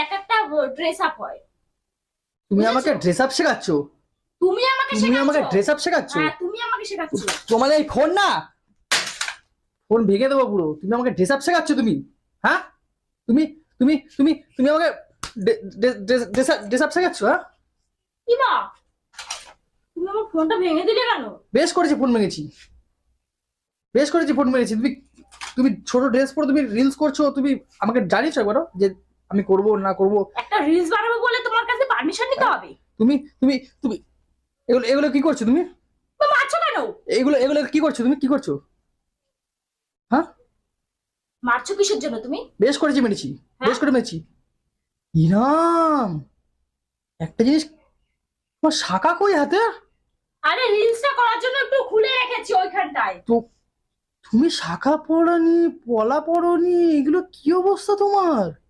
এক একটা dress up হয়। তুমি বুঝেছো? আমাকে ড্রেস আপ শেখাচ্ছ? তুমি আমাকে তুমি আমাকে শেখাচ্ছ। Dress up শেখাচ্ছ? হ্যাঁ, তুমি আমাকে শেখাচ্ছ। তোমাদের এই ফোন না, ফোন ভেঙে দেবো পুরো। তুমি আমাকে ড্রেস আপ শেখাচ্ছ তুমি? হ্যাঁ, তুমি তুমি তুমি তুমি আমাকে ড্রেস আপ শেখাচ্ছ? হ্যাঁ, কি মা, তুমি আমার ফোনটা ভেঙে দিলে কেন? বেশ করেছি ফোন ভেঙেছি, বেশ করেছি ফোন ভেঙেছি। তুমি তুমি ছোট ড্রেস পরে তুমি রিলস করছো, তুমি আমাকে জানিয়েছো একবারও যে আমি করবো না করবো? একটা রিলস বানাবো বলে তোমার কাছে পারমিশন নিতে হবে? তুমি তুমি তুমি এগুলো এগুলো কি করছো তুমি? তো মারছো কেন? এগুলো এগুলো কি করছো তুমি? কি করছো? হ্যাঁ, মারছো কিসের জন্য তুমি? বেশ করেছি মেরেছি, হ্যাঁ? বেশ করে মেরেছি। ইরাম, একটা জিনিস, তোমার শাখা কই হাতে? আরে রিলসটা করার জন্য একটু খুলে রেখেছি ওইখানটায়। তো তুমি শাখা পড়ানি, পলা পড়নি, এগুলো কি অবস্থা তোমার?